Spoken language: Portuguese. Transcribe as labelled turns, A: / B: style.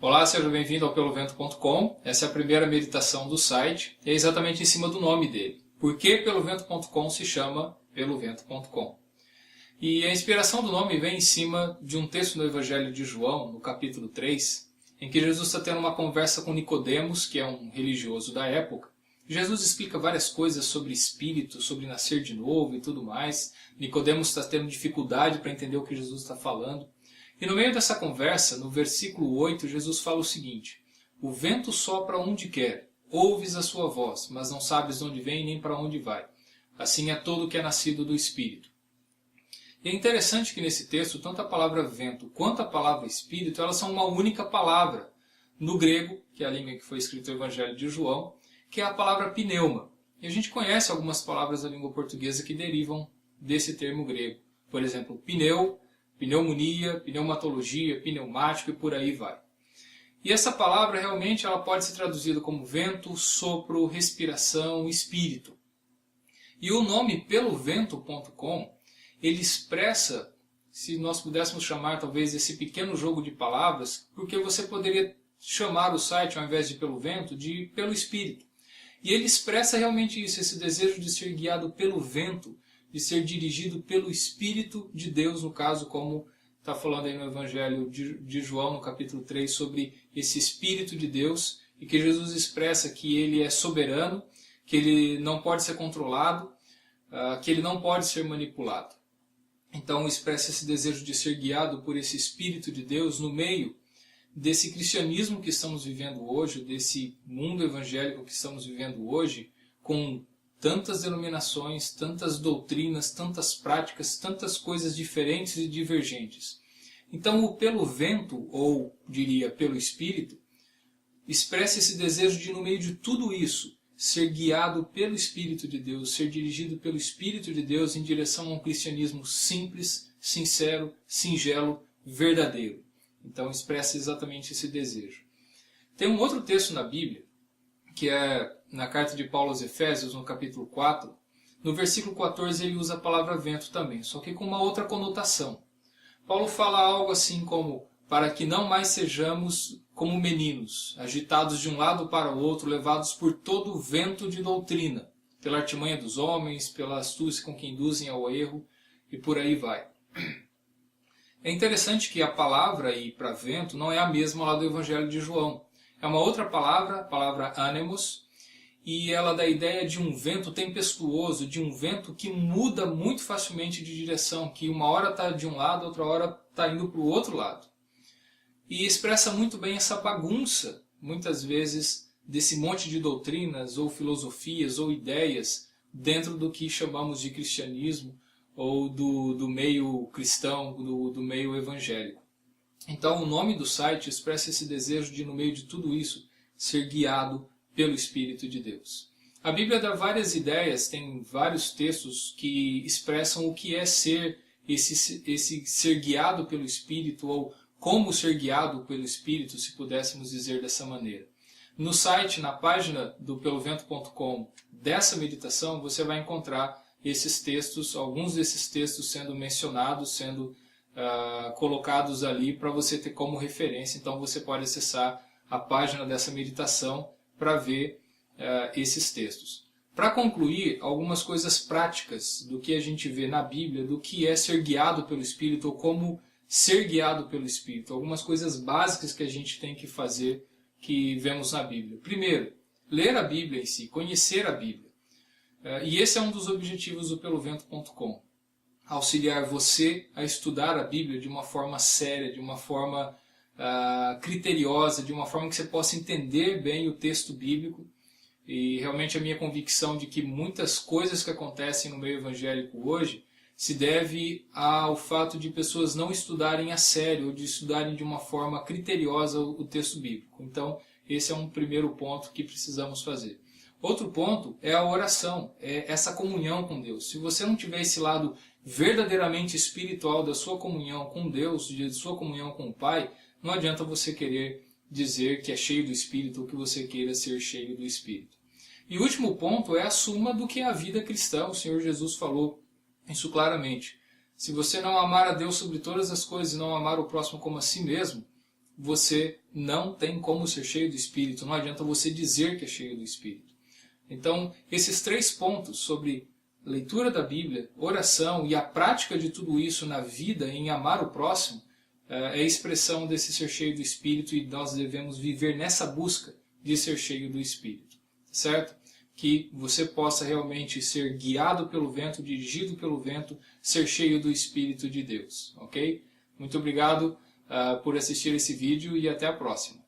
A: Olá, seja bem-vindo ao pelovento.com. Essa é a primeira meditação do site e é exatamente em cima do nome dele. Por que pelovento.com se chama pelovento.com? E a inspiração do nome vem em cima de um texto no Evangelho de João, no capítulo 3, em que Jesus está tendo uma conversa com Nicodemos, que é um religioso da época. Jesus explica várias coisas sobre espírito, sobre nascer de novo e tudo mais. Nicodemos está tendo dificuldade para entender o que Jesus está falando. E no meio dessa conversa, no versículo 8, Jesus fala o seguinte: o vento sopra onde quer, ouves a sua voz, mas não sabes de onde vem nem para onde vai. Assim é todo que é nascido do Espírito. E é interessante que nesse texto, tanto a palavra vento quanto a palavra Espírito, elas são uma única palavra. No grego, que é a língua em que foi escrito o Evangelho de João, que é a palavra pneuma. E a gente conhece algumas palavras da língua portuguesa que derivam desse termo grego. Por exemplo, pneu, pneumonia, pneumatologia, pneumático e por aí vai. E essa palavra realmente ela pode ser traduzida como vento, sopro, respiração, espírito. E o nome pelovento.com, ele expressa, se nós pudéssemos chamar talvez esse pequeno jogo de palavras, porque você poderia chamar o site, ao invés de pelo vento, de pelo espírito. E ele expressa realmente isso, esse desejo de ser guiado pelo vento, de ser dirigido pelo Espírito de Deus, no caso, como está falando aí no Evangelho de João, no capítulo 3, sobre esse Espírito de Deus, e que Jesus expressa que ele é soberano, que ele não pode ser controlado, que ele não pode ser manipulado. Então expressa esse desejo de ser guiado por esse Espírito de Deus no meio desse cristianismo que estamos vivendo hoje, desse mundo evangélico que estamos vivendo hoje, com tantas denominações, tantas doutrinas, tantas práticas, tantas coisas diferentes e divergentes. Então o pelo vento, ou diria pelo Espírito, expressa esse desejo de, no meio de tudo isso, ser guiado pelo Espírito de Deus, ser dirigido pelo Espírito de Deus em direção a um cristianismo simples, sincero, singelo, verdadeiro. Então expressa exatamente esse desejo. Tem um outro texto na Bíblia, que é na carta de Paulo aos Efésios, no capítulo 4, no versículo 14 ele usa a palavra vento também, só que com uma outra conotação. Paulo fala algo assim como, para que não mais sejamos como meninos, agitados de um lado para o outro, levados por todo o vento de doutrina, pela artimanha dos homens, pela astúcia com que induzem ao erro, e por aí vai. É interessante que a palavra aí para vento não é a mesma lá do Evangelho de João. É uma outra palavra, a palavra ânemos, e ela dá a ideia de um vento tempestuoso, de um vento que muda muito facilmente de direção, que uma hora está de um lado, outra hora está indo para o outro lado. E expressa muito bem essa bagunça, muitas vezes, desse monte de doutrinas, ou filosofias, ou ideias, dentro do que chamamos de cristianismo, ou do meio cristão, do meio evangélico. Então o nome do site expressa esse desejo de, no meio de tudo isso, ser guiado pelo Espírito de Deus. A Bíblia dá várias ideias, tem vários textos que expressam o que é ser esse ser guiado pelo Espírito, ou como ser guiado pelo Espírito, se pudéssemos dizer dessa maneira. No site, na página do pelovento.com dessa meditação, você vai encontrar esses textos, alguns desses textos sendo mencionados, sendo colocados ali para você ter como referência. Então você pode acessar a página dessa meditação para ver esses textos. Para concluir, algumas coisas práticas do que a gente vê na Bíblia, do que é ser guiado pelo Espírito, ou como ser guiado pelo Espírito. Algumas coisas básicas que a gente tem que fazer, que vemos na Bíblia. Primeiro, ler a Bíblia em si, conhecer a Bíblia. E esse é um dos objetivos do pelovento.com. Auxiliar você a estudar a Bíblia de uma forma séria, de uma forma criteriosa, de uma forma que você possa entender bem o texto bíblico. E realmente a minha convicção de que muitas coisas que acontecem no meio evangélico hoje se deve ao fato de pessoas não estudarem a sério, ou de estudarem de uma forma criteriosa o texto bíblico. Então, esse é um primeiro ponto que precisamos fazer. Outro ponto é a oração, é essa comunhão com Deus. Se você não tiver esse lado verdadeiramente espiritual da sua comunhão com Deus, de sua comunhão com o Pai, não adianta você querer dizer que é cheio do Espírito ou que você queira ser cheio do Espírito. E o último ponto é a suma do que é a vida cristã. O Senhor Jesus falou isso claramente. Se você não amar a Deus sobre todas as coisas e não amar o próximo como a si mesmo, você não tem como ser cheio do Espírito, não adianta você dizer que é cheio do Espírito. Então, esses 3 pontos sobre leitura da Bíblia, oração e a prática de tudo isso na vida, em amar o próximo, é a expressão desse ser cheio do Espírito, e nós devemos viver nessa busca de ser cheio do Espírito, certo? Que você possa realmente ser guiado pelo vento, dirigido pelo vento, ser cheio do Espírito de Deus, ok? Muito obrigado por assistir esse vídeo e até a próxima.